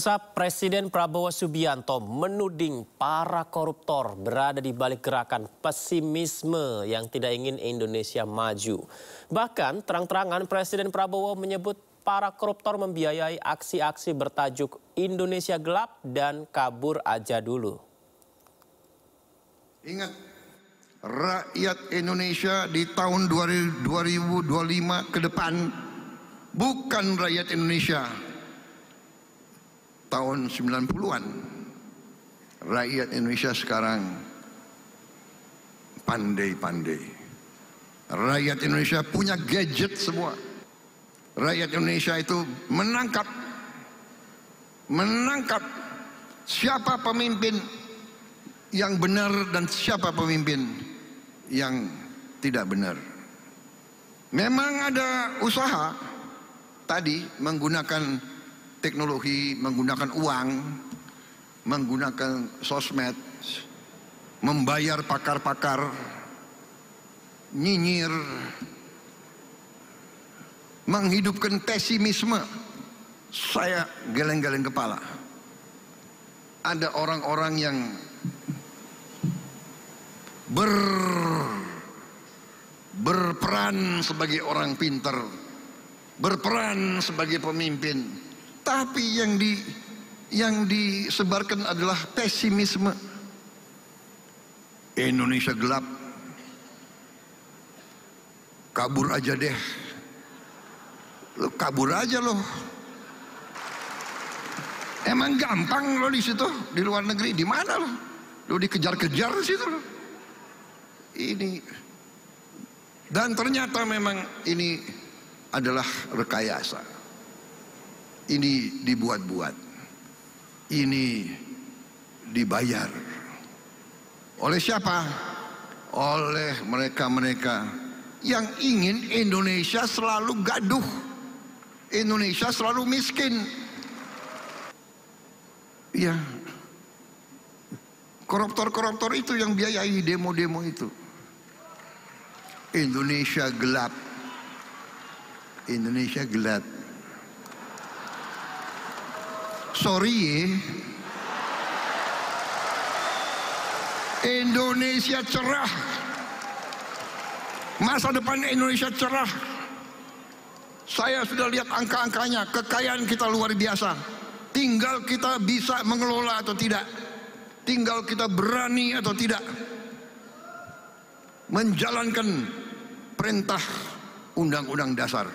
Presiden Prabowo Subianto menuding para koruptor berada di balik gerakan pesimisme yang tidak ingin Indonesia maju. Bahkan terang-terangan Presiden Prabowo menyebut para koruptor membiayai aksi-aksi bertajuk Indonesia Gelap dan Kabur Aja Dulu. Ingat, rakyat Indonesia di tahun 2025 ke depan bukan rakyat Indonesia tahun 90-an. Rakyat Indonesia sekarang pandai-pandai. Rakyat Indonesia punya gadget semua. Rakyat Indonesia itu menangkap siapa pemimpin yang benar dan siapa pemimpin yang tidak benar. Memang ada usaha tadi menggunakan teknologi, menggunakan uang, menggunakan sosmed, membayar pakar-pakar, nyinyir, menghidupkan pesimisme. Saya geleng-geleng kepala. Ada orang-orang yang berperan sebagai orang pintar, berperan sebagai pemimpin, tapi yang disebarkan adalah pesimisme. Indonesia gelap, kabur aja deh. Lo kabur aja lo. Emang gampang lo di situ, di luar negeri, di mana lo? Lo dikejar-kejar di situ lo. Ini, dan ternyata memang ini adalah rekayasa. Ini dibuat-buat, ini dibayar. Oleh siapa? Oleh mereka-mereka yang ingin Indonesia selalu gaduh, Indonesia selalu miskin. Ya, koruptor-koruptor itu yang biayai demo-demo itu. Indonesia gelap, Indonesia gelap. Sorry, Indonesia cerah. Masa depan Indonesia cerah. Saya sudah lihat angka-angkanya, kekayaan kita luar biasa. Tinggal kita bisa mengelola atau tidak. Tinggal kita berani atau tidak menjalankan perintah Undang-Undang Dasar.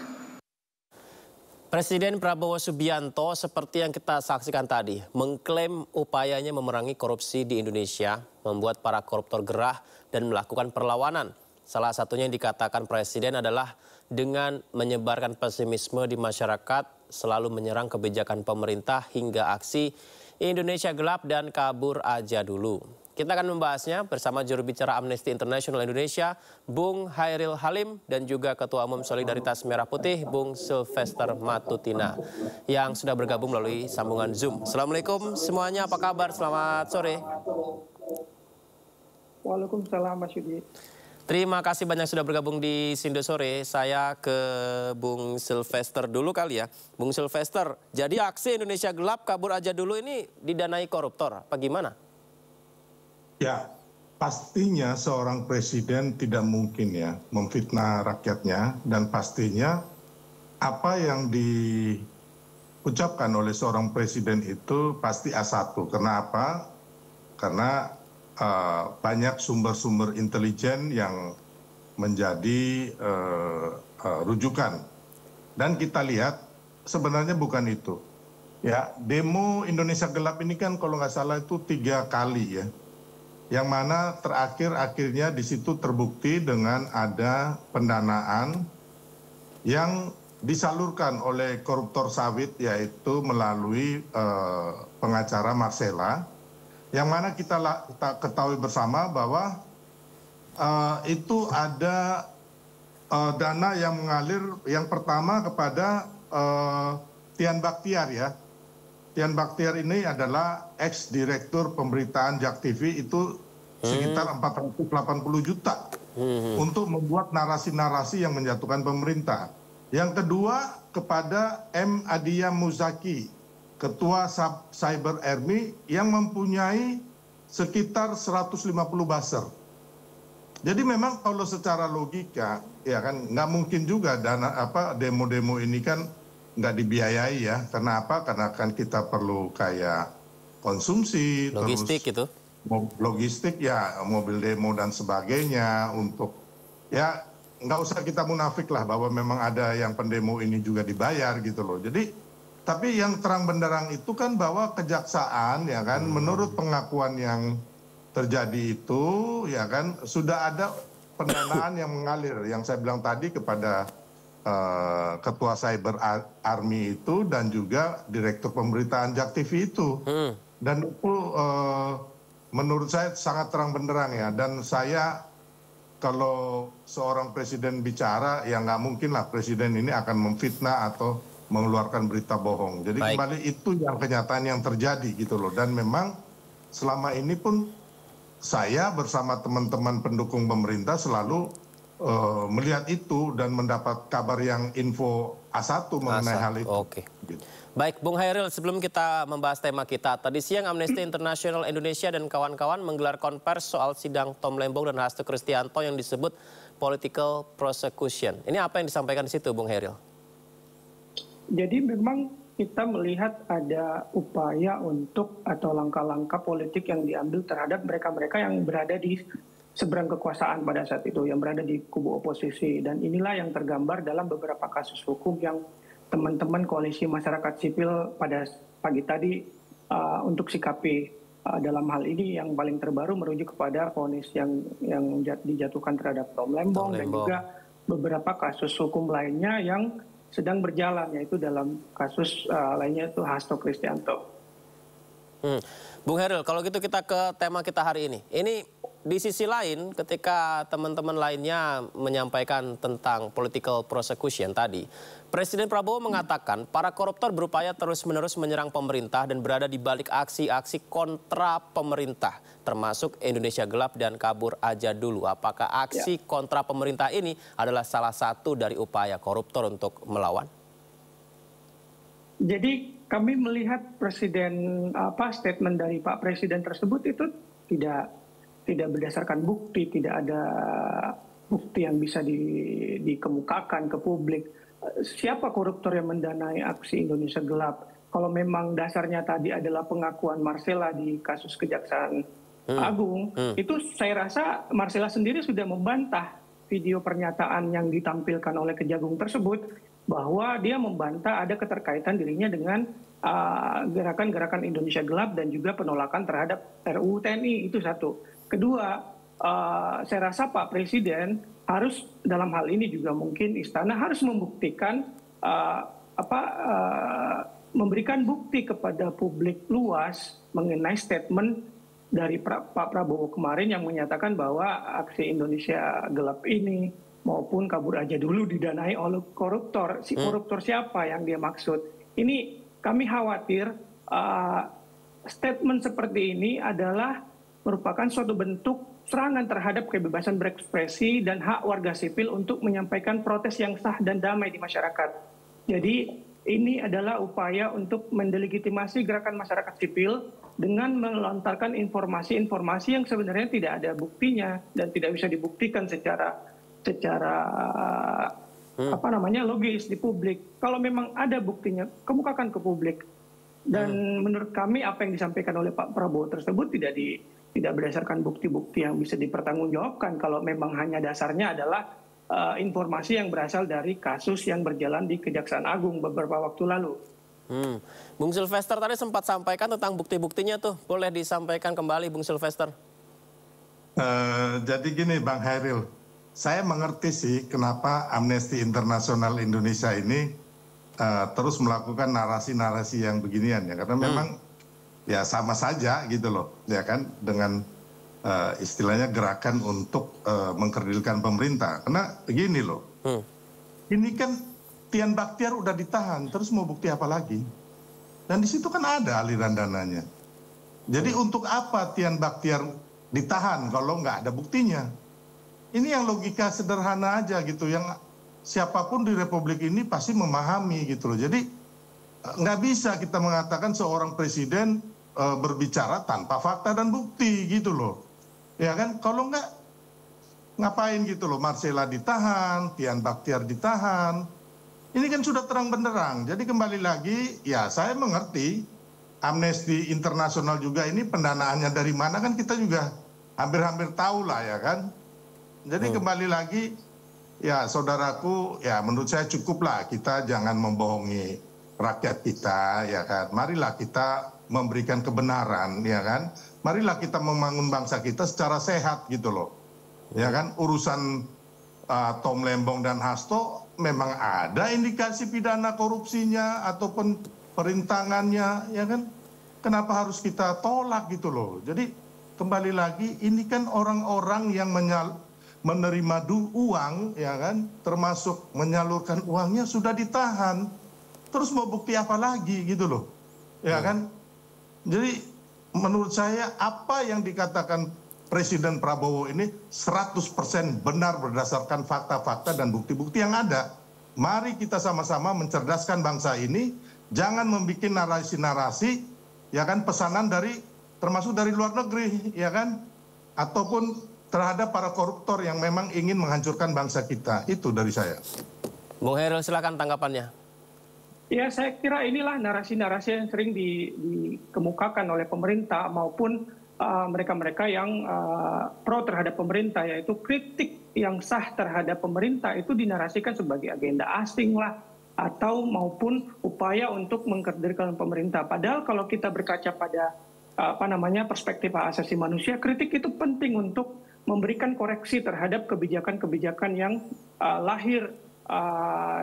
Presiden Prabowo Subianto seperti yang kita saksikan tadi mengklaim upayanya memerangi korupsi di Indonesia membuat para koruptor gerah dan melakukan perlawanan. Salah satunya yang dikatakan Presiden adalah dengan menyebarkan pesimisme di masyarakat, selalu menyerang kebijakan pemerintah hingga aksi Indonesia Gelap dan Kabur Aja Dulu. Kita akan membahasnya bersama juru bicara Amnesty International Indonesia, Bung Hairil Halim, dan juga Ketua Umum Solidaritas Merah Putih, Bung Sylvester Matutina, yang sudah bergabung melalui sambungan Zoom. Assalamualaikum semuanya, apa kabar? Selamat sore. Waalaikumsalam, Mas Yudi. Terima kasih banyak sudah bergabung di Sindo Sore. Saya ke Bung Sylvester dulu kali ya. Bung Sylvester, jadi aksi Indonesia Gelap Kabur Aja Dulu ini didanai koruptor, apa gimana? Ya, pastinya seorang presiden tidak mungkin ya memfitnah rakyatnya, dan pastinya apa yang diucapkan oleh seorang presiden itu pasti A1. Karena apa? Karena banyak sumber-sumber intelijen yang menjadi rujukan. Dan kita lihat sebenarnya bukan itu. Ya, demo Indonesia Gelap ini kan kalau nggak salah itu 3 kali ya. Yang mana akhirnya di situ terbukti dengan ada pendanaan yang disalurkan oleh koruptor sawit, yaitu melalui pengacara Marcella, yang mana kita ketahui bersama bahwa itu ada dana yang mengalir yang pertama kepada Tian Baktiar ya. Tian Baktiar ini adalah ex-direktur pemberitaan JAK TV, itu sekitar 480 juta untuk membuat narasi-narasi yang menjatuhkan pemerintah. Yang kedua kepada M. Adia Muzaki, Ketua Cyber Army yang mempunyai sekitar 150 buzzer. Jadi memang kalau secara logika, ya kan nggak mungkin juga demo-demo ini kan nggak dibiayai ya. Karena apa? Karena kan kita perlu kayak konsumsi, logistik terus itu. Logistik ya, mobil demo dan sebagainya untuk ya nggak usah kita munafik lah bahwa memang ada yang pendemo ini juga dibayar gitu loh. Jadi tapi yang terang benderang itu kan bahwa kejaksaan ya kan menurut pengakuan yang terjadi itu ya kan sudah ada pendanaan yang mengalir yang saya bilang tadi kepada Ketua Cyber Army itu dan juga Direktur Pemberitaan Jak TV itu. Dan itu menurut saya sangat terang benderang ya. Dan saya kalau seorang presiden bicara ya nggak mungkin lah presiden ini akan memfitnah atau mengeluarkan berita bohong. Jadi kembali itu yang kenyataan yang terjadi gitu loh. Dan memang selama ini pun saya bersama teman-teman pendukung pemerintah selalu melihat itu dan mendapat kabar yang info A1 mengenai hal itu. Oke. Baik, Bung Hairil, sebelum kita membahas tema kita, tadi siang Amnesty International Indonesia dan kawan-kawan menggelar konvers soal sidang Tom Lembong dan Hasto Kristianto yang disebut political prosecution. Ini apa yang disampaikan di situ, Bung Hairil? Jadi memang kita melihat ada upaya untuk atau langkah-langkah politik yang diambil terhadap mereka-mereka yang berada di seberang kekuasaan pada saat itu, yang berada di kubu oposisi. Dan inilah yang tergambar dalam beberapa kasus hukum yang teman-teman koalisi masyarakat sipil pada pagi tadi untuk sikapi dalam hal ini yang paling terbaru merujuk kepada vonis yang dijatuhkan terhadap Tom Lembong dan juga beberapa kasus hukum lainnya yang sedang berjalan, yaitu dalam kasus lainnya itu Hasto Kristianto. Bung Hairil, kalau gitu kita ke tema kita hari ini. Ini di sisi lain ketika teman-teman lainnya menyampaikan tentang political prosecution tadi, Presiden Prabowo mengatakan para koruptor berupaya terus-menerus menyerang pemerintah dan berada di balik aksi-aksi kontra pemerintah, termasuk Indonesia Gelap dan Kabur Aja Dulu. Apakah aksi kontra pemerintah ini adalah salah satu dari upaya koruptor untuk melawan? Jadi kami melihat statement dari Pak Presiden tersebut itu tidak berdasarkan bukti, tidak ada bukti yang bisa dikemukakan ke publik. Siapa koruptor yang mendanai aksi Indonesia Gelap? Kalau memang dasarnya tadi adalah pengakuan Marcella di kasus Kejaksaan Agung, itu saya rasa Marcella sendiri sudah membantah video pernyataan yang ditampilkan oleh Kejagung tersebut, bahwa dia membantah ada keterkaitan dirinya dengan gerakan-gerakan Indonesia Gelap dan juga penolakan terhadap RUU TNI. Itu satu. Kedua, saya rasa Pak Presiden harus dalam hal ini juga mungkin istana harus membuktikan memberikan bukti kepada publik luas mengenai statement dari Pak Prabowo kemarin yang menyatakan bahwa aksi Indonesia Gelap ini maupun Kabur Aja Dulu didanai oleh koruptor. Si koruptor siapa yang dia maksud? Ini kami khawatir statement seperti ini adalah merupakan suatu bentuk serangan terhadap kebebasan berekspresi dan hak warga sipil untuk menyampaikan protes yang sah dan damai di masyarakat. Jadi ini adalah upaya untuk mendelegitimasi gerakan masyarakat sipil dengan melontarkan informasi-informasi yang sebenarnya tidak ada buktinya dan tidak bisa dibuktikan secara logis di publik. Kalau memang ada buktinya, kemukakan ke publik. Dan menurut kami apa yang disampaikan oleh Pak Prabowo tersebut tidak berdasarkan bukti-bukti yang bisa dipertanggungjawabkan kalau memang hanya dasarnya adalah informasi yang berasal dari kasus yang berjalan di Kejaksaan Agung beberapa waktu lalu. Bung Sylvester tadi sempat sampaikan tentang bukti-buktinya tuh. Boleh disampaikan kembali Bung Sylvester? Jadi gini Bang Hairil, saya mengerti sih kenapa Amnesty International Indonesia ini terus melakukan narasi-narasi yang beginian ya. Karena memang ya sama saja gitu loh, ya kan, dengan istilahnya gerakan untuk mengkerdilkan pemerintah. Karena begini loh, ini kan Tian Baktiar udah ditahan, terus mau bukti apa lagi? Dan di situ kan ada aliran dananya. Jadi untuk apa Tian Baktiar ditahan kalau nggak ada buktinya? Ini yang logika sederhana aja gitu, yang siapapun di Republik ini pasti memahami gitu loh. Jadi nggak bisa kita mengatakan seorang presiden berbicara tanpa fakta dan bukti gitu loh. Ya kan, kalau nggak ngapain gitu loh, Marcella ditahan, Tian Bachtiar ditahan. Ini kan sudah terang benderang. Jadi kembali lagi, ya saya mengerti Amnesty Internasional juga ini pendanaannya dari mana kan kita juga hampir-hampir tahu lah ya kan. Jadi kembali lagi, ya saudaraku, ya menurut saya cukuplah kita jangan membohongi rakyat kita ya kan. Marilah kita memberikan kebenaran ya kan. Marilah kita membangun bangsa kita secara sehat gitu loh. Ya kan, urusan Tom Lembong dan Hasto memang ada indikasi pidana korupsinya ataupun perintangannya ya kan. Kenapa harus kita tolak gitu loh. Jadi kembali lagi ini kan orang-orang yang menerima uang ya kan, termasuk menyalurkan uangnya sudah ditahan. Terus mau bukti apa lagi gitu loh. Ya kan? Jadi menurut saya apa yang dikatakan Presiden Prabowo ini 100% benar berdasarkan fakta-fakta dan bukti-bukti yang ada. Mari kita sama-sama mencerdaskan bangsa ini, jangan membuat narasi-narasi ya kan, pesanan dari termasuk dari luar negeri ya kan, ataupun terhadap para koruptor yang memang ingin menghancurkan bangsa kita. Itu dari saya. Bung Hairil, silakan tanggapannya. Ya, saya kira inilah narasi-narasi yang sering dikemukakan oleh pemerintah maupun mereka-mereka yang pro terhadap pemerintah, yaitu kritik yang sah terhadap pemerintah itu dinarasikan sebagai agenda asing lah, atau maupun upaya untuk mengkerdilkan pemerintah. Padahal kalau kita berkaca pada perspektif hak asasi manusia, kritik itu penting untuk memberikan koreksi terhadap kebijakan-kebijakan yang lahir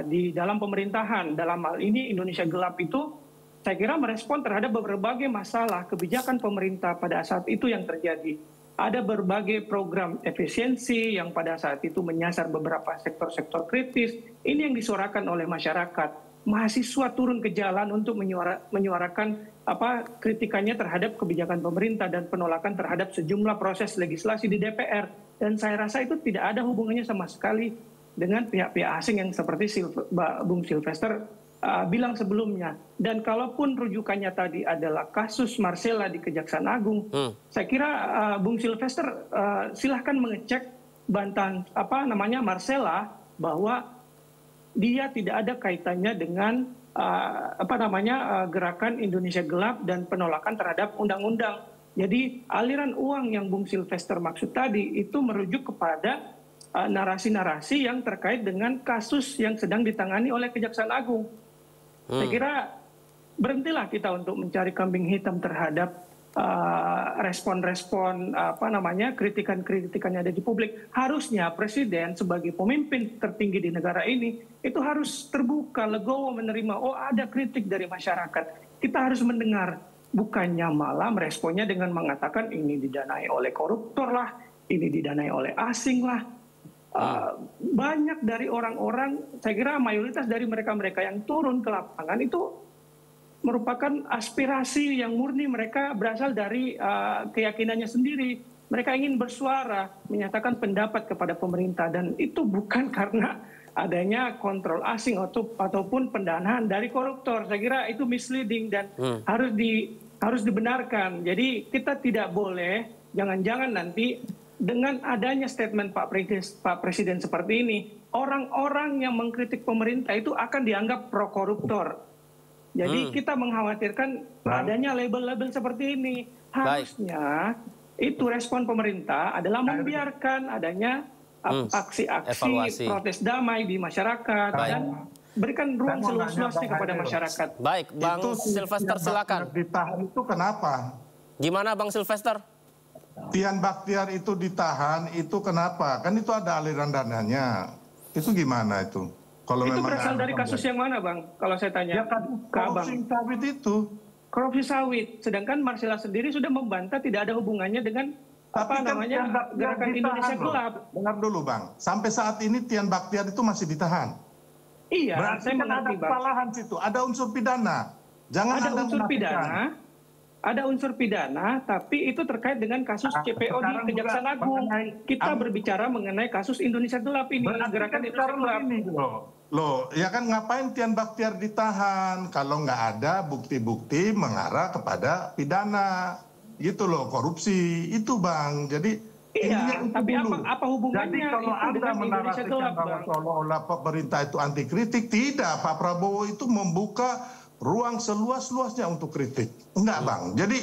di dalam pemerintahan. Dalam hal ini Indonesia Gelap itu saya kira merespon terhadap berbagai masalah kebijakan pemerintah pada saat itu yang terjadi. Ada berbagai program efisiensi yang pada saat itu menyasar beberapa sektor-sektor kritis. Ini yang disuarakan oleh masyarakat. Mahasiswa turun ke jalan untuk menyuarakan kritikannya terhadap kebijakan pemerintah dan penolakan terhadap sejumlah proses legislasi di DPR. Dan saya rasa itu tidak ada hubungannya sama sekali dengan pihak-pihak asing yang seperti Bung Silvester bilang sebelumnya. Dan kalaupun rujukannya tadi adalah kasus Marcella di Kejaksaan Agung, saya kira Bung Silvester silahkan mengecek bantahan Marcella bahwa dia tidak ada kaitannya dengan gerakan Indonesia Gelap dan penolakan terhadap undang-undang. Jadi aliran uang yang Bung Silvester maksud tadi itu merujuk kepada narasi-narasi yang terkait dengan kasus yang sedang ditangani oleh Kejaksaan Agung. Saya kira berhentilah kita untuk mencari kambing hitam terhadap respon-respon kritikan-kritikan yang ada di publik. Harusnya Presiden sebagai pemimpin tertinggi di negara ini itu harus terbuka, legowo menerima, oh ada kritik dari masyarakat. Kita harus mendengar, bukannya malah meresponnya dengan mengatakan ini didanai oleh koruptor lah, ini didanai oleh asing lah. Banyak dari orang-orang, saya kira mayoritas dari mereka-mereka yang turun ke lapangan itu merupakan aspirasi yang murni, mereka berasal dari keyakinannya sendiri. Mereka ingin bersuara, menyatakan pendapat kepada pemerintah, dan itu bukan karena adanya kontrol asing ataupun pendanaan dari koruptor. Saya kira itu misleading dan harus dibenarkan. Jadi kita tidak boleh, jangan-jangan nanti dengan adanya statement Pak Presiden seperti ini, orang-orang yang mengkritik pemerintah itu akan dianggap pro koruptor. Jadi kita mengkhawatirkan adanya label-label seperti ini. Harusnya itu respon pemerintah adalah membiarkan adanya aksi-aksi protes damai di masyarakat dan berikan ruang seluas-luasnya kepada masyarakat. Baik, Bang Silvester silakan. Ditahan itu kenapa? Gimana Bang Silvester? Tian Bachtiar itu ditahan itu kenapa? Kan itu ada aliran dananya. Itu gimana itu? Kalau itu memang berasal dari kasus yang mana, Bang? Kalau saya tanya ya kan, ke Abang. korupsi sawit itu. Korupsi sawit. Sedangkan Marcella sendiri sudah membantah tidak ada hubungannya dengan gerakan Indonesia Gelap. Dengar dulu, Bang. Sampai saat ini Tian Bachtiar itu masih ditahan. Iya, berarti saya kan mengerti, ada kesalahan situ. Ada unsur pidana. Jangan ada unsur menafikan. pidana. Ada unsur pidana, tapi itu terkait dengan kasus CPO di Kejaksaan Agung. Kita berbicara mengenai kasus Indonesia Gelap ini, gerakan Indonesia Gelap. Loh, ya kan ngapain Tian Bachtiar ditahan kalau nggak ada bukti-bukti mengarah kepada pidana, gitu loh, korupsi itu Bang. Jadi Iya, tapi apa hubungannya Jadi kalau itu Anda dengan Indonesia menarasikan gelap, bahwa Bang? seolah-olah pemerintah itu anti kritik, tidak. Pak Prabowo itu membuka ruang seluas-luasnya untuk kritik. Enggak Bang. Jadi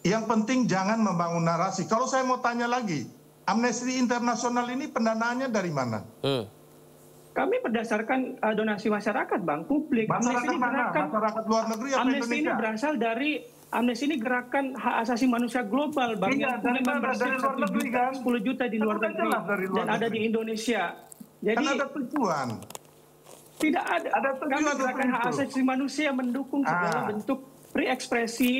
yang penting jangan membangun narasi. Kalau saya mau tanya lagi, Amnesty Internasional ini pendanaannya dari mana? Kami berdasarkan donasi masyarakat, Bang, publik. Masyarakat mana? Masyarakat luar negeri atau Amnesty ini Indonesia? berasal dari Amnesty ini gerakan hak asasi manusia global, Bang. Iya, yang dari punya mana? membership Dari luar 1 negeri, juta, kan? 10 juta di luar Kan negeri. jelas dari luar Dan ada negeri. di Indonesia. Jadi Kan ada tujuan. tidak ada. Ada Kami tujuan gerakan hak tertentu. asasi manusia mendukung segala bentuk free ekspresi,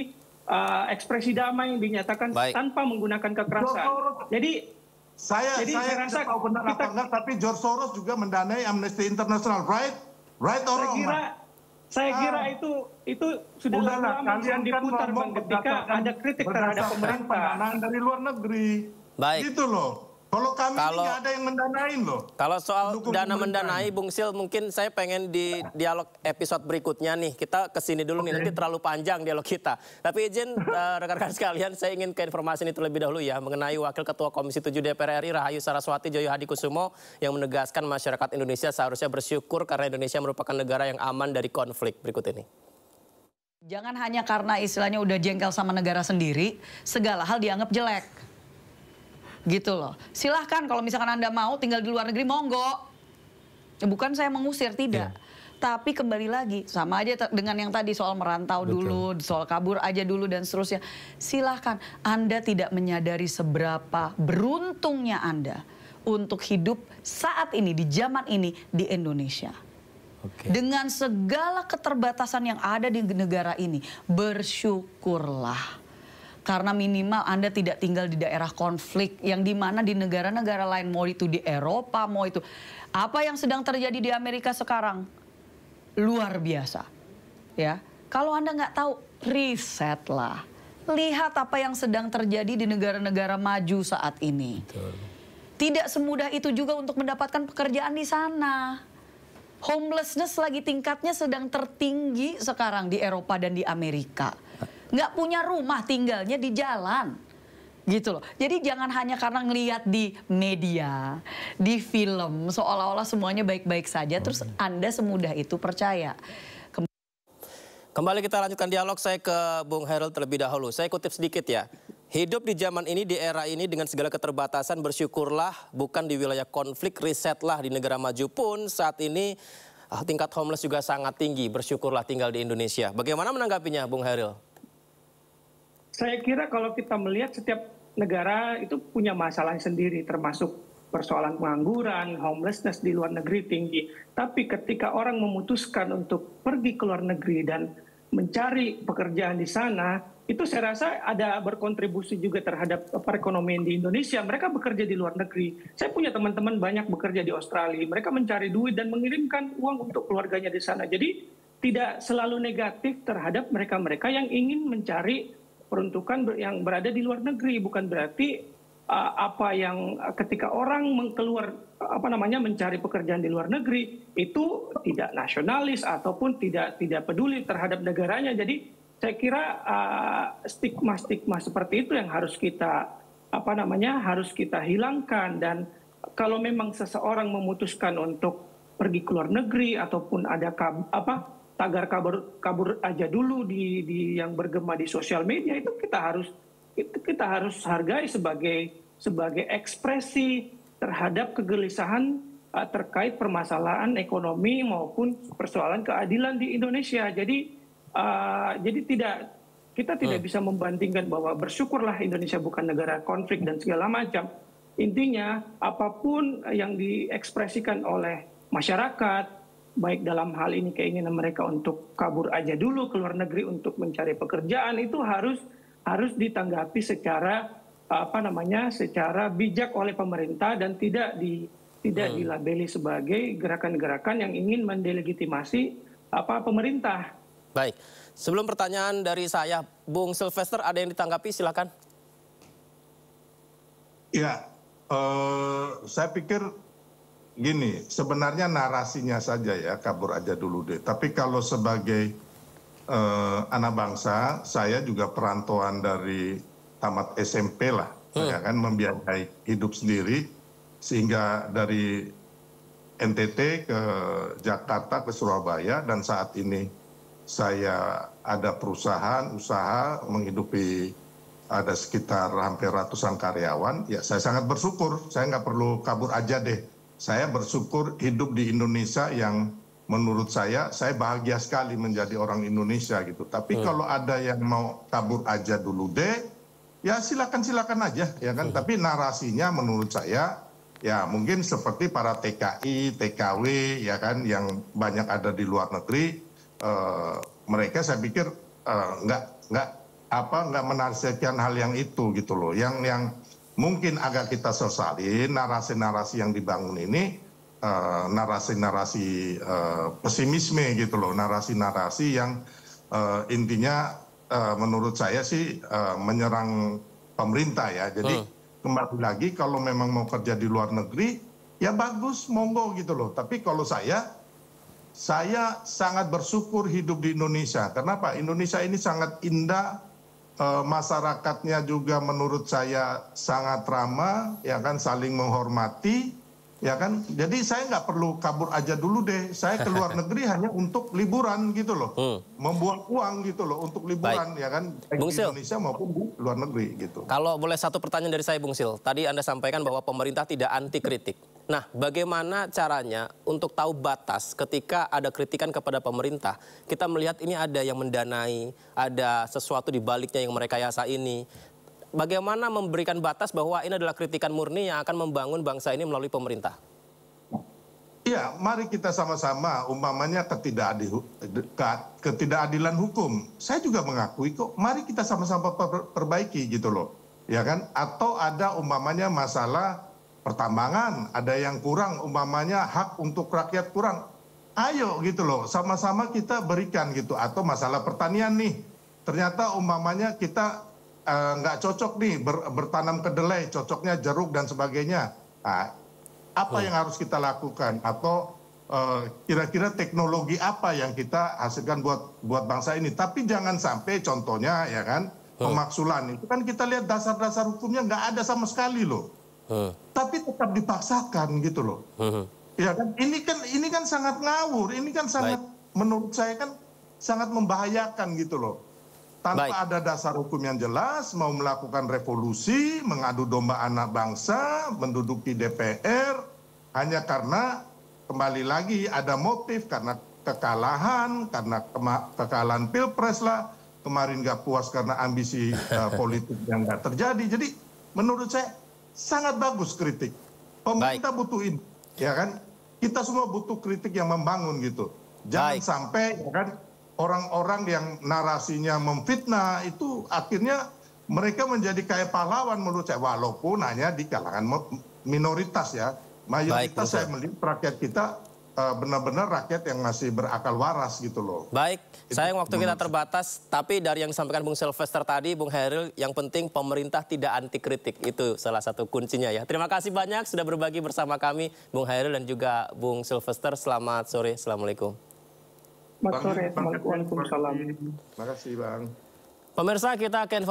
ekspresi damai yang dinyatakan Baik. tanpa menggunakan kekerasan. Jadi Saya rasa tidak tahu benar apa enggak, tapi George Soros juga mendanai Amnesty International, right? Right or wrong? saya kira itu sudah Udahlah, lama kalian kan diputar, ngomong Bang, ketika ada kritik terhadap berdasarkan pemerintah. pendanaan dari luar negeri. Baik. Gitu loh. Kalau kami ini nggak ada yang mendanain loh. Kalau soal Mendukung dana pemerintah. mendanai, Bung Sil, mungkin saya pengen di dialog episode berikutnya nih. Kita kesini dulu nih, nanti terlalu panjang dialog kita. Tapi izin rekan-rekan sekalian, saya ingin ke informasi ini terlebih dahulu ya. Mengenai Wakil Ketua Komisi 7 DPR RI, Rahayu Saraswati Joyo Hadikusumo, yang menegaskan masyarakat Indonesia seharusnya bersyukur karena Indonesia merupakan negara yang aman dari konflik. Berikut ini. Jangan hanya karena istilahnya udah jengkel sama negara sendiri, segala hal dianggap jelek. Gitu loh. Silahkan kalau misalkan Anda mau tinggal di luar negeri, monggo. Ya, bukan saya mengusir, tidak. Tapi kembali lagi, sama aja dengan yang tadi soal merantau dulu, soal kabur aja dulu dan seterusnya. Silahkan, Anda tidak menyadari seberapa beruntungnya Anda untuk hidup saat ini, di zaman ini, di Indonesia. Dengan segala keterbatasan yang ada di negara ini, bersyukurlah. Karena minimal Anda tidak tinggal di daerah konflik yang dimana di negara-negara lain, mau itu di Eropa, mau itu apa yang sedang terjadi di Amerika sekarang, luar biasa. Ya, kalau Anda nggak tahu, risetlah, lihat apa yang sedang terjadi di negara-negara maju saat ini. Tidak semudah itu juga untuk mendapatkan pekerjaan di sana. Homelessness lagi tingkatnya sedang tertinggi sekarang di Eropa dan di Amerika. Nggak punya rumah, tinggalnya di jalan. Gitu loh. Jadi jangan hanya karena ngelihat di media, di film, seolah-olah semuanya baik-baik saja, terus Anda semudah itu percaya. Kembali kita lanjutkan dialog, saya ke Bung Hairul terlebih dahulu. Saya kutip sedikit ya. Hidup di zaman ini, di era ini dengan segala keterbatasan, bersyukurlah bukan di wilayah konflik, risetlah di negara maju pun saat ini tingkat homeless juga sangat tinggi. Bersyukurlah tinggal di Indonesia. Bagaimana menanggapinya Bung Hairul? Saya kira kalau kita melihat setiap negara itu punya masalah sendiri, termasuk persoalan pengangguran, homelessness di luar negeri tinggi. Tapi ketika orang memutuskan untuk pergi ke luar negeri dan mencari pekerjaan di sana, itu saya rasa ada berkontribusi juga terhadap perekonomian di Indonesia. Mereka bekerja di luar negeri. Saya punya teman-teman banyak bekerja di Australia. Mereka mencari duit dan mengirimkan uang untuk keluarganya di sana. Jadi tidak selalu negatif terhadap mereka-mereka yang ingin mencari peruntukan yang berada di luar negeri. Bukan berarti apa yang ketika orang mencari pekerjaan di luar negeri itu tidak nasionalis ataupun tidak peduli terhadap negaranya. Jadi saya kira stigma-stigma seperti itu yang harus kita harus kita hilangkan. Dan kalau memang seseorang memutuskan untuk pergi ke luar negeri ataupun ada tagar kabur aja dulu di yang bergema di sosial media, itu kita harus hargai sebagai ekspresi terhadap kegelisahan terkait permasalahan ekonomi maupun persoalan keadilan di Indonesia. Jadi kita tidak bisa membandingkan bahwa bersyukurlah Indonesia bukan negara konflik dan segala macam. Intinya apapun yang diekspresikan oleh masyarakat, baik dalam hal ini keinginan mereka untuk kabur aja dulu ke luar negeri untuk mencari pekerjaan, itu harus ditanggapi secara secara bijak oleh pemerintah dan tidak dilabeli sebagai gerakan-gerakan yang ingin mendelegitimasi pemerintah. Baik, sebelum pertanyaan dari saya, Bung Sylvester ada yang ditanggapi, silakan. Ya, saya pikir gini, sebenarnya narasinya saja ya kabur aja dulu deh. Tapi kalau sebagai anak bangsa, saya juga perantauan dari tamat SMP lah, ya kan, membiayai hidup sendiri, sehingga dari NTT ke Jakarta ke Surabaya, dan saat ini saya ada perusahaan usaha menghidupi ada sekitar hampir ratusan karyawan. Ya saya sangat bersyukur, saya nggak perlu kabur aja deh. Saya bersyukur hidup di Indonesia yang menurut saya bahagia sekali menjadi orang Indonesia gitu. Tapi kalau ada yang mau kabur aja dulu deh, ya silakan aja ya kan. Tapi narasinya menurut saya ya mungkin seperti para TKI, TKW ya kan yang banyak ada di luar negeri, mereka saya pikir nggak menarasikan hal yang itu gitu loh. Yang mungkin agak kita sesalin narasi-narasi yang dibangun ini. Narasi-narasi pesimisme gitu loh, narasi-narasi yang intinya menurut saya sih menyerang pemerintah ya. Jadi kembali lagi kalau memang mau kerja di luar negeri ya bagus, monggo gitu loh. Tapi kalau saya sangat bersyukur hidup di Indonesia. Kenapa? Indonesia ini sangat indah, masyarakatnya juga menurut saya sangat ramah, ya kan, saling menghormati. Ya kan, jadi saya nggak perlu kabur aja dulu deh. Saya ke luar negeri hanya untuk liburan gitu loh, membuat uang gitu loh untuk liburan. Baik. Ya kan, baik di Indonesia maupun di luar negeri gitu. Kalau boleh satu pertanyaan dari saya, Bung Sil. Tadi Anda sampaikan bahwa pemerintah tidak anti kritik. Nah, bagaimana caranya untuk tahu batas ketika ada kritikan kepada pemerintah? Kita melihat ini ada yang mendanai, ada sesuatu di baliknya yang merekayasa ini. Bagaimana memberikan batas bahwa ini adalah kritikan murni yang akan membangun bangsa ini melalui pemerintah? Iya, mari kita sama-sama, umpamanya ketidakadilan hukum. Saya juga mengakui kok, mari kita sama-sama perbaiki gitu loh. Ya kan? Atau ada umpamanya masalah pertambangan, ada yang kurang, umpamanya hak untuk rakyat kurang. Ayo gitu loh, sama-sama kita berikan gitu. Atau masalah pertanian nih, ternyata umpamanya kita nggak cocok nih bertanam kedelai, cocoknya jeruk dan sebagainya. Nah, apa yang harus kita lakukan? Atau kira-kira teknologi apa yang kita hasilkan buat bangsa ini? Tapi jangan sampai contohnya ya kan pemaksulan itu kan kita lihat dasar-dasar hukumnya nggak ada sama sekali loh. Tapi tetap dipaksakan gitu loh. Ya kan ini kan sangat ngawur, ini kan sangat menurut saya kan sangat membahayakan gitu loh. Tanpa ada dasar hukum yang jelas, mau melakukan revolusi, mengadu domba anak bangsa, menduduki DPR, hanya karena kembali lagi ada motif, karena kekalahan, karena kekalahan Pilpres lah, kemarin nggak puas karena ambisi politik yang nggak terjadi. Jadi menurut saya sangat bagus kritik. Pemerintah butuh ini, ya kan? Kita semua butuh kritik yang membangun gitu. Jangan sampai, ya kan? Orang-orang yang narasinya memfitnah itu akhirnya mereka menjadi kayak pahlawan menurut saya. Walaupun hanya di kalangan minoritas ya. Mayoritas saya melihat rakyat kita benar-benar rakyat yang masih berakal waras gitu loh. Baik, sayang waktu kita terbatas. Tapi dari yang disampaikan Bung Sylvester tadi, Bung Hairil, yang penting pemerintah tidak anti kritik. Itu salah satu kuncinya ya. Terima kasih banyak sudah berbagi bersama kami, Bung Hairil dan juga Bung Sylvester. Selamat sore, Assalamualaikum. Selamat sore, Waalaikumsalam. Terima kasih Bang. Pemirsa, kita ke informasi